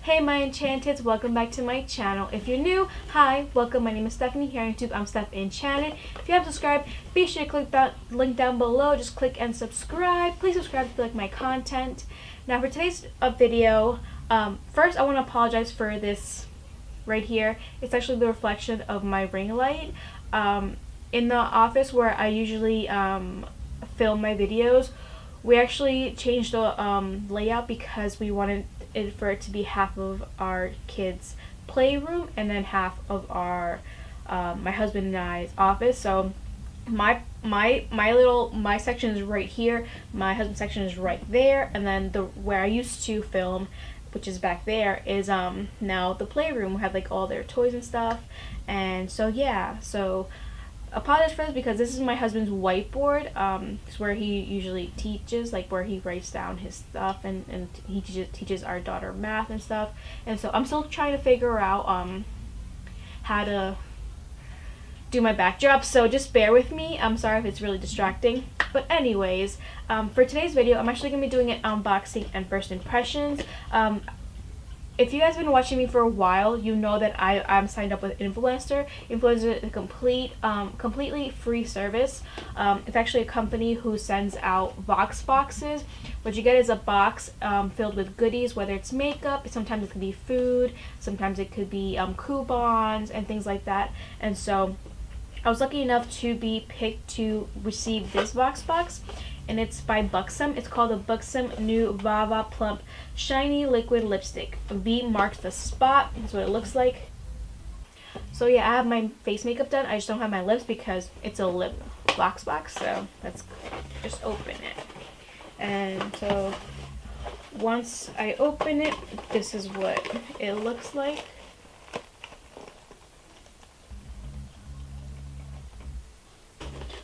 Hey my enchanteds, welcome back to my channel. If you're new, hi, welcome. My name is Stephanie here on YouTube. I'm stephNchanted. If you haven't subscribed, be sure to click that link down below. Just click and subscribe. Please subscribe if you like my content. Now for today's video, first I want to apologize for this right here. It's actually the reflection of my ring light. In the office where I usually film my videos, we actually changed the layout because we wanted it for it to be half of our kids' playroom and then half of our my husband and I's office. So my section is right here, my husband's section is right there, and then where I used to film, which is back there, is now the playroom. We have like all their toys and stuff. And so yeah, so apologize for this because this is my husband's whiteboard. It's where he usually teaches, like where he writes down his stuff, and he teaches our daughter math and stuff. And so I'm still trying to figure out how to do my backdrop, so just bear with me. I'm sorry if it's really distracting, but anyways, for today's video I'm actually gonna be doing an unboxing and first impressions. If you guys have been watching me for a while, you know that I'm signed up with Influencer. Influencer is a completely free service. It's actually a company who sends out Vox boxes. What you get is a box filled with goodies, whether it's makeup, sometimes it could be food, sometimes it could be coupons and things like that. And so I was lucky enough to be picked to receive this Vox box, and it's by Buxom. It's called the Buxom New Vava Plump Shiny Liquid Lipstick. V marks the spot. That's what it looks like. So yeah, I have my face makeup done. I just don't have my lips because it's a lip box. So let's just open it. And so once I open it, this is what it looks like.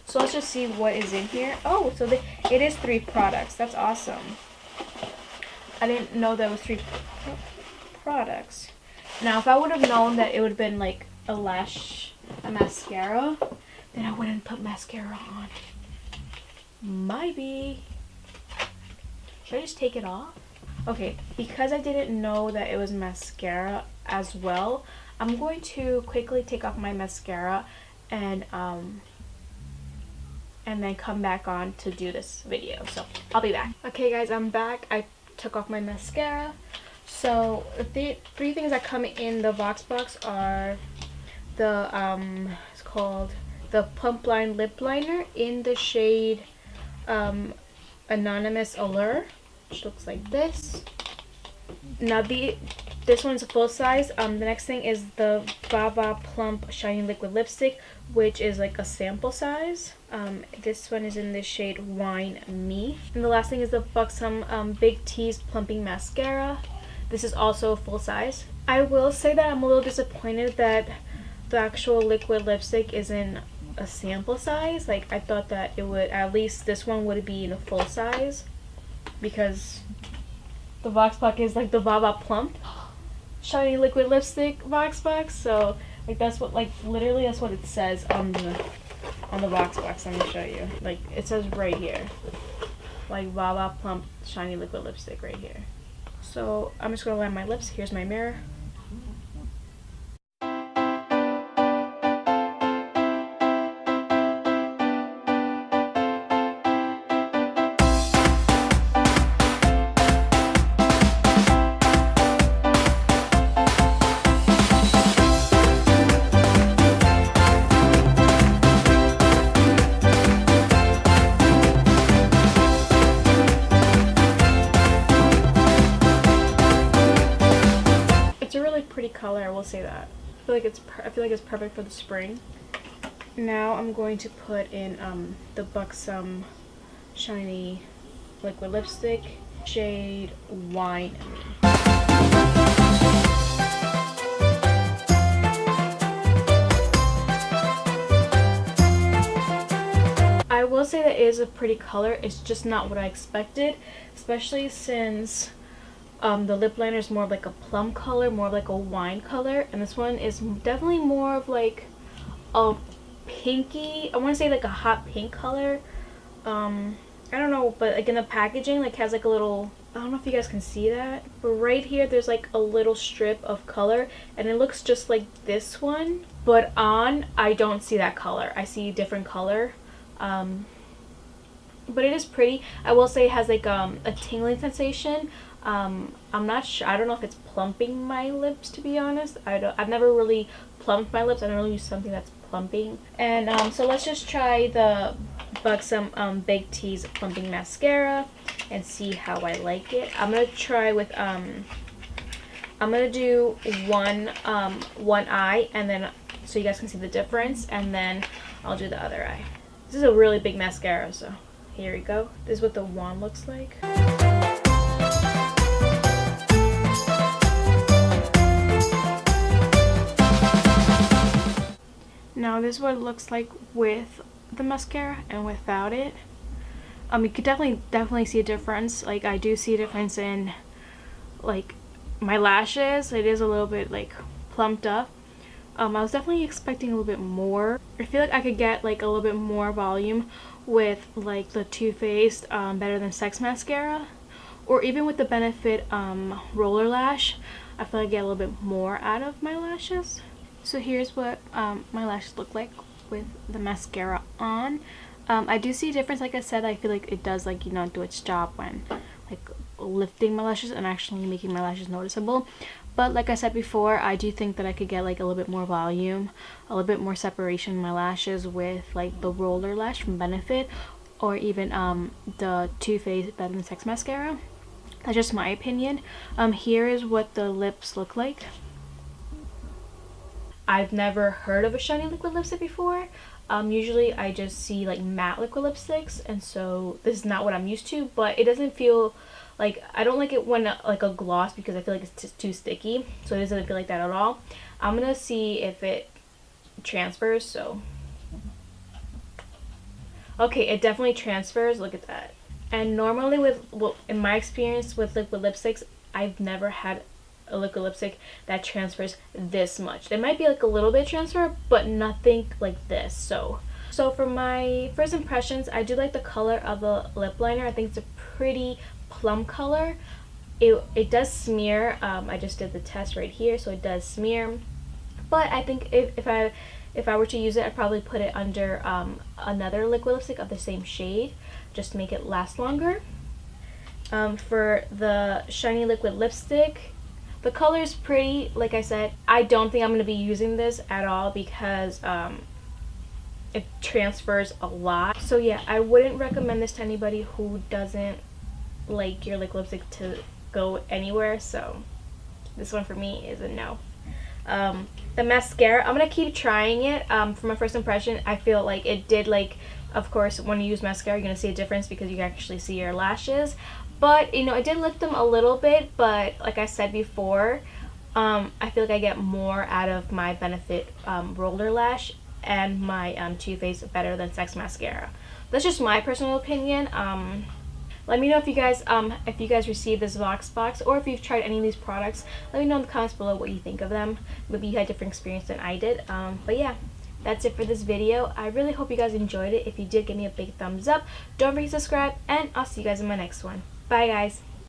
So let's just see what is in here. Oh, so it is 3 products. That's awesome. I didn't know there was 3 products. Now, if I would have known that it would have been like a mascara, then I wouldn't put mascara on. Maybe. Should I just take it off? Okay, because I didn't know that it was mascara as well, I'm going to quickly take off my mascara and then come back on to do this video. So I'll be back. Okay guys, I'm back. I took off my mascara. So the 3 things that come in the Vox box are the it's called the Plumpline Lip Liner in the shade Anonymous Allure, which looks like this. Now this one's a full size. The next thing is the Vava Plump Shiny Liquid Lipstick, which is like a sample size. This one is in the shade Wine Me. And the last thing is the Buxom Big Tease Plumping Mascara. This is also full size. I will say that I'm a little disappointed that the actual liquid lipstick isn't a sample size. Like, I thought that it would, at least this one would be in a full size, because the Vox box is like the Vava Plump Shiny Liquid Lipstick Vox box. So like that's what, like literally that's what it says on the Vox box. Let me show you. Like it says right here, like Vava Plump Shiny Liquid Lipstick right here. So I'm just gonna line my lips. Here's my mirror. Pretty color, I will say that. I feel like it's perfect for the spring. Now I'm going to put in the Buxom Shiny Liquid Lipstick, shade Wine Me. I will say that it is a pretty color. It's just not what I expected, especially since the lip liner is more of like a plum color, more of like a wine color, and this one is definitely more of like a pinky, I want to say like a hot pink color. I don't know, but like in the packaging, like has like a little I don't know if you guys can see that, but right here there's like a little strip of color, and it looks just like this one, but on I don't see that color. I see a different color. But it is pretty. I will say it has like a tingling sensation. I'm not sure. I don't know if it's plumping my lips, to be honest. I've never really plumped my lips. I don't really use something that's plumping. And so let's just try the Buxom Big Tease Plumping Mascara and see how I like it. I'm gonna try with I'm gonna do one eye, and then so you guys can see the difference, and then I'll do the other eye. This is a really big mascara, so here we go. This is what the wand looks like. Now this is what it looks like with the mascara and without it. You could definitely see a difference. Like, I do see a difference in like my lashes. It is a little bit like plumped up. I was definitely expecting a little bit more. I feel like I could get like a little bit more volume with like the Too Faced Better Than Sex mascara, or even with the Benefit roller lash. I feel like I get a little bit more out of my lashes. So here's what my lashes look like with the mascara on. I do see a difference. Like I said, I feel like it does, like, you know, do its job when like lifting my lashes and actually making my lashes noticeable. But like I said before, I do think that I could get like a little bit more volume, a little bit more separation in my lashes with like the roller lash from Benefit, or even the Too Faced Better Than Sex mascara. That's just my opinion. Here is what the lips look like. I've never heard of a shiny liquid lipstick before. Usually I just see like matte liquid lipsticks, and so this is not what I'm used to, but it doesn't feel like, I don't like it when like a gloss, because I feel like it's too sticky, so it doesn't feel like that at all. I'm gonna see if it transfers. So okay, it definitely transfers. Look at that. And normally in my experience with liquid lipsticks, I've never had a liquid lipstick that transfers this much. There might be like a little bit transfer, but nothing like this. So for my first impressions, I do like the color of the lip liner. I think it's a pretty plum color. It does smear. I just did the test right here, so it does smear. But I think if I were to use it, I'd probably put it under another liquid lipstick of the same shade, just to make it last longer. For the shiny liquid lipstick, the color is pretty. Like I said, I don't think I'm going to be using this at all, because it transfers a lot. So yeah, I wouldn't recommend this to anybody who doesn't like your liquid lipstick to go anywhere. So this one for me is a no. The mascara, I'm gonna keep trying it. For my first impression, I feel like it did, like, of course when you use mascara you're gonna see a difference because you can actually see your lashes, but you know, it did lift them a little bit. But like I said before, I feel like I get more out of my Benefit roller lash and my Too Faced Better Than Sex mascara. That's just my personal opinion. Let me know if you guys received this Vox box, or if you've tried any of these products. Let me know in the comments below what you think of them. Maybe you had a different experience than I did. But yeah, that's it for this video. I really hope you guys enjoyed it. If you did, give me a big thumbs up. Don't forget to subscribe, and I'll see you guys in my next one. Bye guys.